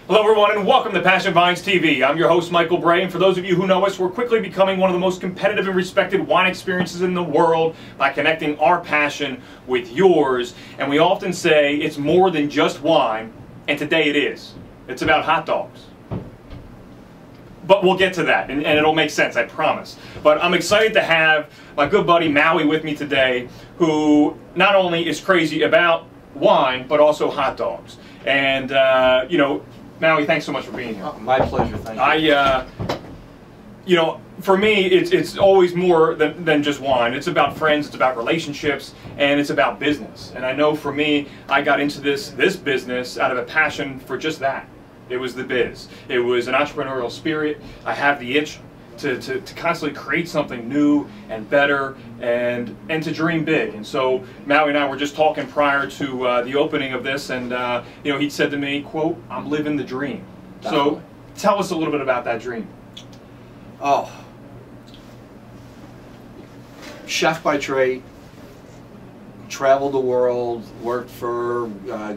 Hello everyone and welcome to Passion Vines TV. I'm your host Michael Bray, and for those of you who know us, we're quickly becoming one of the most competitive and respected wine experiences in the world by connecting our passion with yours. And we often say it's more than just wine, and today it is. It's about hot dogs. But we'll get to that, and it'll make sense, I promise. But I'm excited to have my good buddy Maui with me today, who not only is crazy about wine, but also hot dogs. And, you know, Maui, thanks so much for being here. Oh, my pleasure, thank you. You know, for me, it's always more than just wine. It's about friends, it's about relationships, and it's about business. And I know for me, I got into this business out of a passion for just that. It was the biz. It was an entrepreneurial spirit. I have the itch to constantly create something new and better and to dream big. And so Maui and I were just talking prior to the opening of this, and you know, he said to me, quote, "I'm living the dream." So tell us a little bit about that dream. Oh, chef by trade, traveled the world, worked for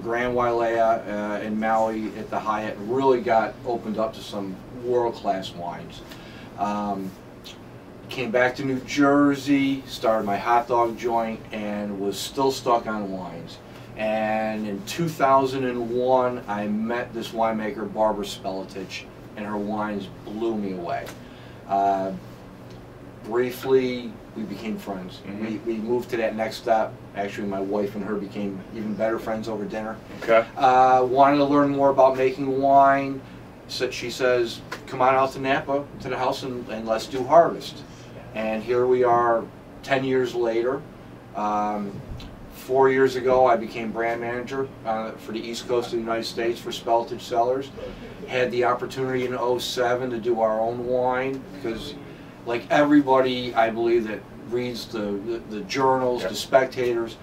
Grand Wailea in Maui at the Hyatt, and really got opened up to some world-class wines. Came back to New Jersey, started my hot dog joint, and was still stuck on wines. And in 2001, I met this winemaker, Barbara Spelletich, and her wines blew me away. Briefly, we became friends. We moved to that next step. Actually, my wife and her became even better friends over dinner. Okay. Wanted to learn more about making wine. So she says, "Come on out to Napa, to the house, and let's do harvest." And here we are 10 years later. 4 years ago, I became brand manager for the East Coast of the United States for Spelletich Cellars. Had the opportunity in 2007 to do our own wine, because like everybody, I believe, that reads the journals, the spectators,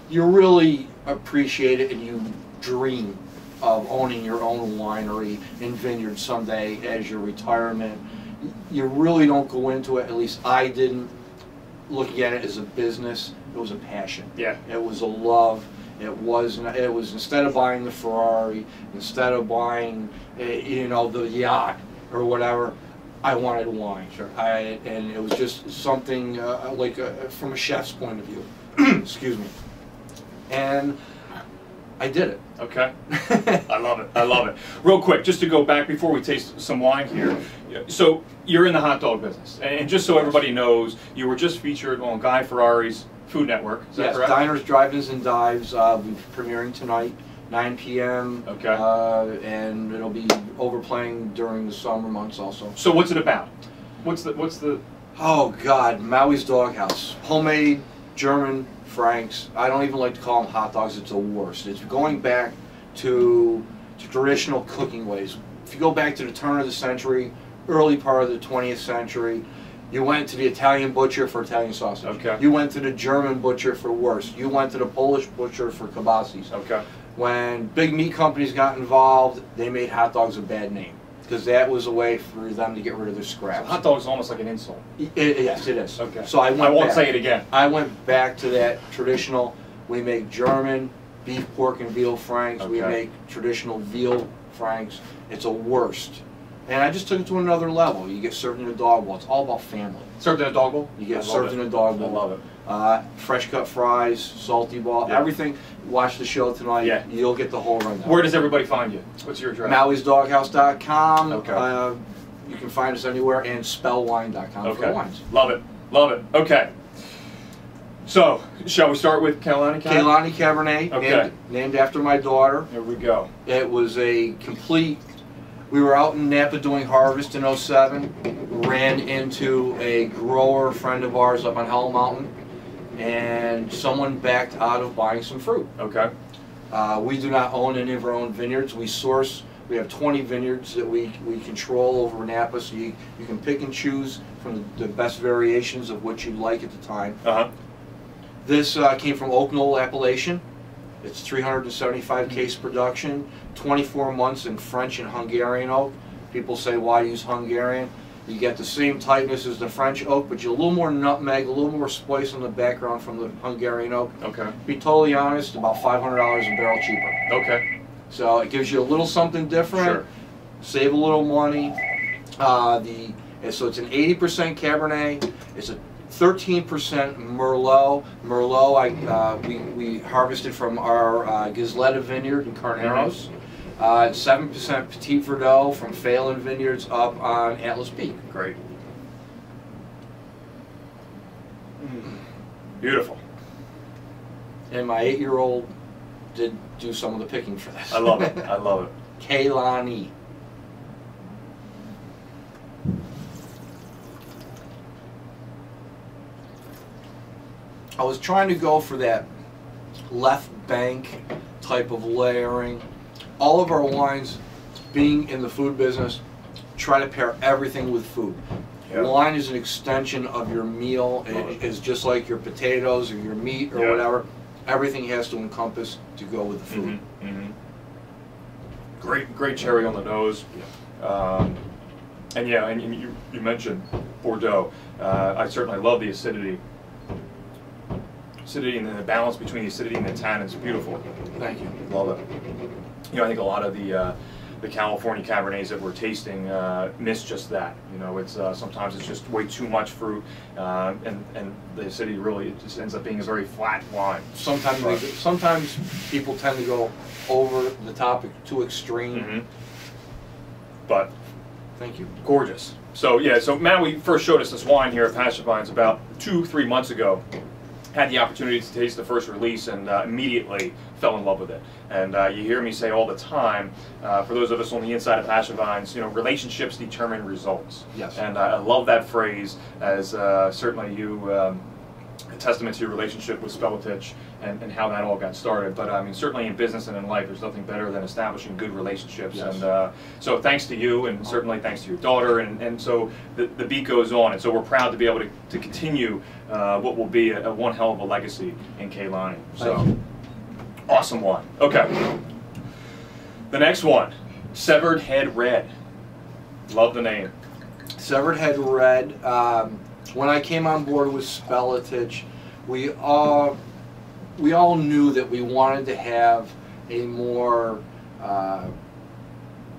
you really appreciate it and you dream of owning your own winery and vineyard someday as your retirement. You really don't go into it, at least I didn't, looking at it as a business. It was a passion. Yeah. It was a love. It was instead of buying the Ferrari, instead of buying you know, the yacht or whatever, I wanted wine. Sure. And it was just something from a chef's point of view. Excuse me. And I did it. Okay. I love it. I love it. Real quick, just to go back before we taste some wine here. So you're in the hot dog business, and just so everybody knows, you were just featured on Guy Ferrari's Food Network. Is that correct? Diners, Drive-ins, and Dives. We're premiering tonight, 9 p.m. Okay. And it'll be overplaying during the summer months also. So what's it about? What's the? Oh God, Maui's Doghouse. Homemade German Franks. I don't even like to call them hot dogs. It's the worst. It's going back to traditional cooking ways. If you go back to the turn of the century, early part of the 20th century, you went to the Italian butcher for Italian sausage. Okay. You went to the German butcher for wurst. You went to the Polish butcher for kibbasis. Okay. When big meat companies got involved, they made hot dogs a bad name, because that was a way for them to get rid of their scraps. So hot dog is almost like an insult. Yes, it is. Okay. So I won't say it again. I went back to that traditional. We make German beef, pork, and veal franks. Okay. We make traditional veal franks. It's a wurst. And I just took it to another level. You get served in a dog bowl. It's all about family. Served in a dog bowl? You get served in a dog bowl. I love it. Fresh cut fries, salty ball, everything. Watch the show tonight. Yeah. You'll get the whole rundown. Where does everybody find you? What's your address? Maui'sDoghouse.com. Okay. You can find us anywhere, and spellwine.com for wines. Love it. Love it. Okay. So, shall we start with Kailani Cabernet? Kailani Cabernet, okay. named after my daughter. Here we go. It was a complete. We were out in Napa doing harvest in 2007. Ran into a grower friend of ours up on Hell Mountain, and someone backed out of buying some fruit. Okay. We do not own any of our own vineyards. We source. We have 20 vineyards that we control over Napa, so you can pick and choose from the best variations of what you'd like at the time. This came from Oak Knoll appellation. It's 375 case production, 24 months in French and Hungarian oak. People say, why use Hungarian? You get the same tightness as the French oak, but you a little more nutmeg, a little more spice in the background from the Hungarian oak. Okay. To be totally honest, about $500 a barrel cheaper. Okay. So it gives you a little something different. Sure. Save a little money. So it's an 80% Cabernet. It's a 13% Merlot. Merlot, we harvested from our Gisletta vineyard in Carneros. 7% Petit Verdot from Phelan Vineyards up on Atlas Peak. Great. Beautiful. And my 8-year-old did do some of the picking for this. I love it. I love it. Kailani. I was trying to go for that left bank type of layering. All of our wines, being in the food business, try to pair everything with food. Yeah. Wine is an extension of your meal. It is just like your potatoes or your meat or whatever. Everything has to encompass to go with the food. Great cherry on the nose. And yeah, and you mentioned Bordeaux. I certainly love the acidity. Acidity and the balance between the acidity and the tannin is beautiful. Thank you. Love it. You know, I think a lot of the California Cabernets that we're tasting miss just that. You know, it's sometimes it's just way too much fruit, and the acidity really just ends up being a very flat wine. Sometimes people tend to go over the top, too extreme. But thank you. Gorgeous. So yeah, so Maui first showed us this wine here at Passion Vines about 2-3 months ago. Had the opportunity to taste the first release and immediately fell in love with it. And you hear me say all the time, for those of us on the inside of Passion Vines, you know, relationships determine results. Yes. And I love that phrase, as certainly you, a testament to your relationship with Spelletich and how that all got started. But I mean, certainly in business and in life, there's nothing better than establishing good relationships. Yes. And so thanks to you, and certainly thanks to your daughter, and so the beat goes on. And so we're proud to be able to continue what will be a one hell of a legacy in Kailani. So awesome one. Okay. The next one, Severed Head Red. Love the name. Severed Head Red. When I came on board with Spelletich, we all knew that we wanted to have a more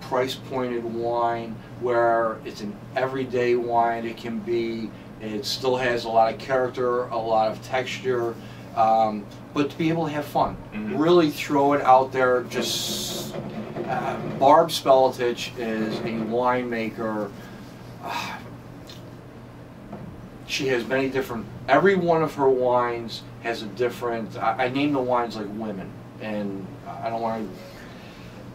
price-pointed wine where it's an everyday wine. It still has a lot of character, a lot of texture, but to be able to have fun. Really throw it out there. Just Barb Spelletich is a winemaker. She has many different, every one of her wines has a different, I name the wines like women, and I don't want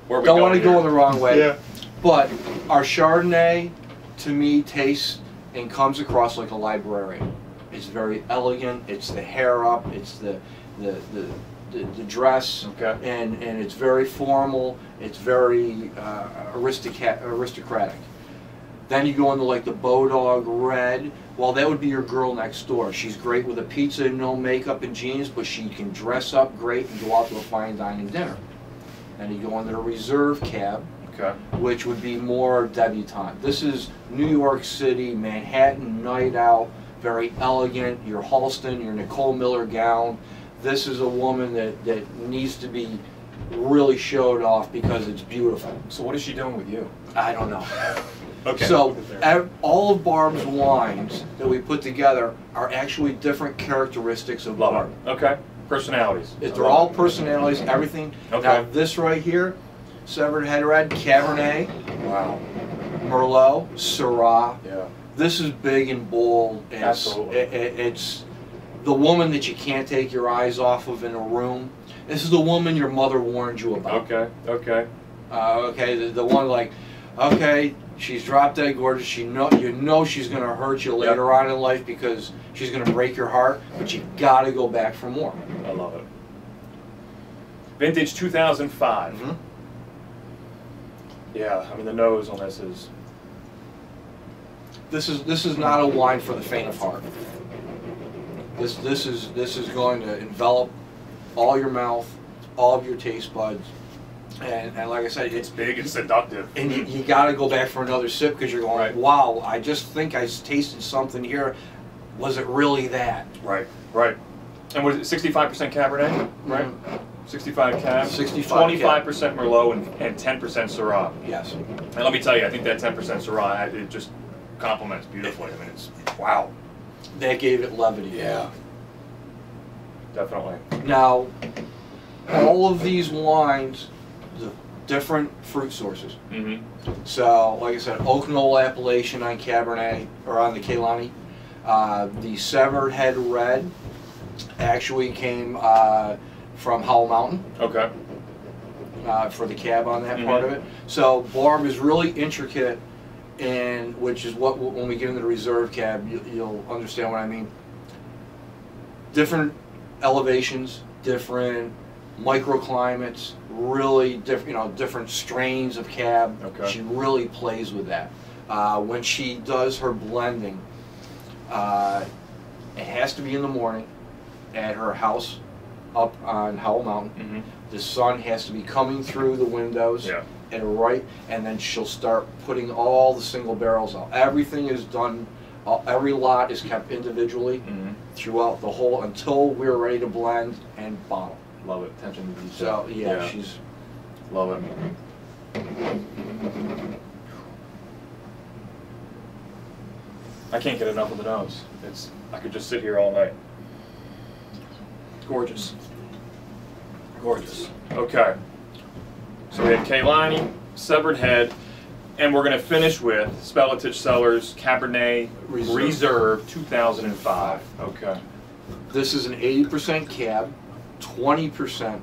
to go in the wrong way. Yeah. But our Chardonnay, to me, tastes and comes across like a librarian. It's very elegant, it's the hair up, it's the dress, and it's very formal, it's very aristocratic. Then you go into like the Bodog Red. Well, that would be your girl next door. She's great with a pizza and no makeup and jeans, but she can dress up great and go out to a fine dining dinner. Then you go into the Reserve Cab, which would be more debutante. This is New York City, Manhattan night out, very elegant. Your Halston, your Nicole Miller gown. This is a woman that needs to be really showed off because it's beautiful. So what is she doing with you? I don't know. Okay. So all of Barb's wines that we put together are actually different characteristics of Barb. Okay. Personalities. They're all personalities, everything. Okay. Now this right here, Severed Head Red, Cabernet, wow, Merlot, Syrah. Yeah. This is big and bold. Absolutely. It's the woman that you can't take your eyes off of in a room. This is the woman your mother warned you about. Okay. Okay. Okay. The one like, okay. She's drop dead gorgeous. You know she's going to hurt you later on in life because she's going to break your heart, but you got to go back for more. I love it. Vintage 2005. Yeah, I mean the nose on this is. This is not a wine for the faint of heart. This is going to envelop all your mouth, all of your taste buds. And like I said, it's big and seductive. And you got to go back for another sip because you're going, wow, I just think I tasted something here. Was it really that? Right, right. And what is it, 65% Cabernet? Right? 65 cab, 65 25% Merlot and 10% Syrah. Yes. And let me tell you, I think that 10% Syrah, it just complements beautifully. I mean, it's, wow. That gave it levity. Yeah. Definitely. Now, all of these wines, the different fruit sources. Mm-hmm. So, like I said, oak knoll appellation on Cabernet, or on the Kailani. The Severed Head Red actually came from Howell Mountain. Okay. For the cab on that part of it. So Barb is really intricate, and which is what, when we get into the reserve cab, you'll understand what I mean. Different elevations, different microclimates, really different, different strains of cab. Okay. She really plays with that. When she does her blending, it has to be in the morning at her house up on Howell Mountain. Mm-hmm. The sun has to be coming through the windows at a right, and then she'll start putting all the single barrels out. Everything is done, every lot is kept individually throughout the whole until we're ready to blend and bottle. Love it. Attention to detail. So yeah, she's love it. I can't get enough of the nose. It's, I could just sit here all night. Gorgeous. Gorgeous. Okay. So we had Kailani, Severed Head, and we're going to finish with Spelletich Cellars Cabernet Reserve 2005. Okay. This is an 80% cab, 20%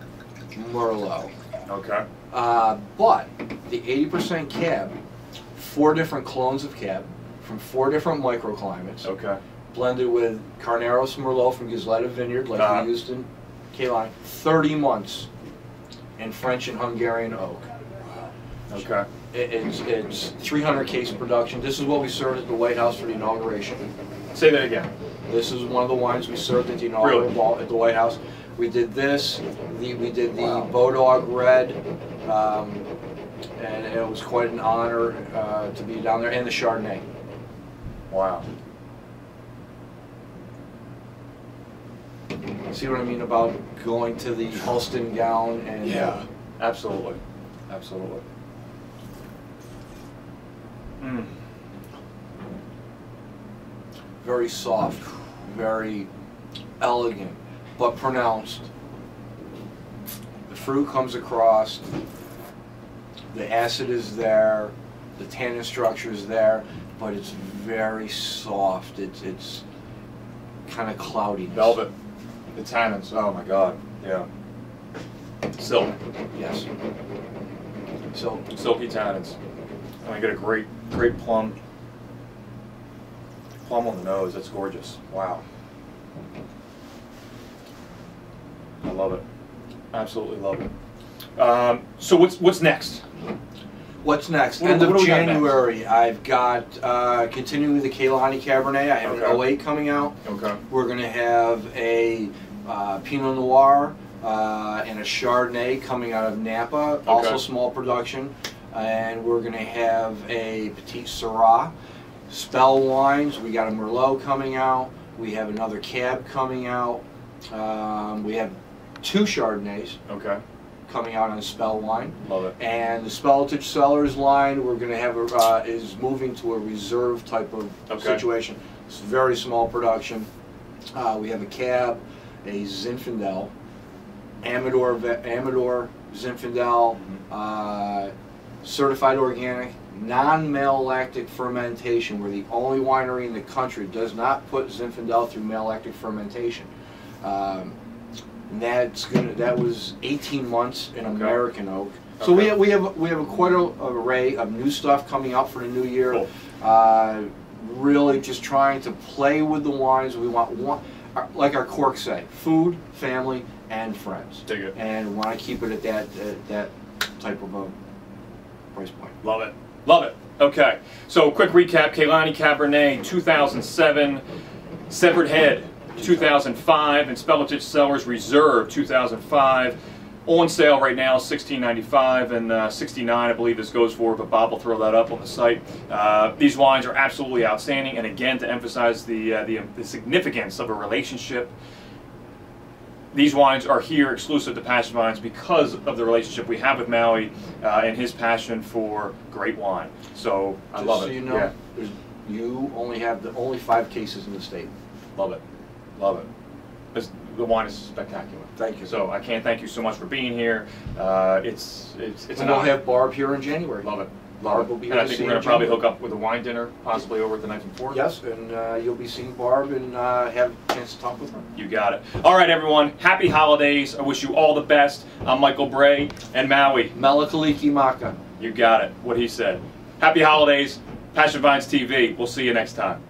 Merlot. Okay. But the 80% cab, 4 different clones of cab from 4 different microclimates. Okay. Blended with Carneros Merlot from Gizleta Vineyard, like we used in Kailani. 30 months in French and Hungarian oak. Okay. It's 300 case production. This is what we served at the White House for the inauguration. Say that again. This is one of the wines we served at the inaugural ball at the White House. We did this. We did the Bodog Red, and it was quite an honor to be down there, and the Chardonnay. Wow. See what I mean about going to the Halston gown and yeah, absolutely, absolutely. Very soft, very elegant, but pronounced. The fruit comes across. The acid is there. The tannin structure is there, but it's very soft. It's kind of cloudy. Velvet. The tannins, oh my god, yeah. Silk. Yes. So silky tannins. And I get a great plum on the nose. That's gorgeous. Wow. I love it. Absolutely love it. So what's next? What's next? End of January, I've got continuing with the Kailani Cabernet. I have an 08 coming out. Okay. We're going to have a Pinot Noir and a Chardonnay coming out of Napa, also small production. And we're going to have a Petit Syrah. Spell wines, we got a Merlot coming out. We have another Cab coming out. We have 2 Chardonnays. Okay. Coming out on Spell wine. Love it. And the Spelletich Cellars line, we're going to have is moving to a reserve type of situation. It's very small production. We have a Cab, a Zinfandel, Amador Zinfandel, certified organic, non-malolactic fermentation. We're the only winery in the country that does not put Zinfandel through malolactic fermentation. And that was 18 months in American oak. So we have quite an array of new stuff coming out for the new year. Cool. Really just trying to play with the wines. We want like our corks say, food, family, and friends. Dig it. And want to keep it at that type of a price point. Love it. Love it. Okay. So quick recap: Kailani Cabernet 2007, Severed Head 2005, and Spelletich Cellars Reserve 2005. On sale right now, $16.95 and $69, I believe this goes for, but Bob will throw that up on the site. These wines are absolutely outstanding, and again, to emphasize the significance of a relationship, these wines are here exclusive to Passion Vines because of the relationship we have with Maui and his passion for great wine. So I love it. So you know, you only have only 5 cases in the state. Love it, love it. The wine is spectacular. Thank you. So I can't thank you so much for being here. It's and an we'll honor. have Barb here in January. Love it. Barb will be here. And I think we're going to probably hook up with a wine dinner, possibly over at the Knife and Fork. Yes, and you'll be seeing Barb and have a chance to talk with her. You got it. All right, everyone. Happy holidays. I wish you all the best. I'm Michael Bray and Maui. Melakaliki Maka. You got it. What he said. Happy holidays. Passion Vines TV. We'll see you next time.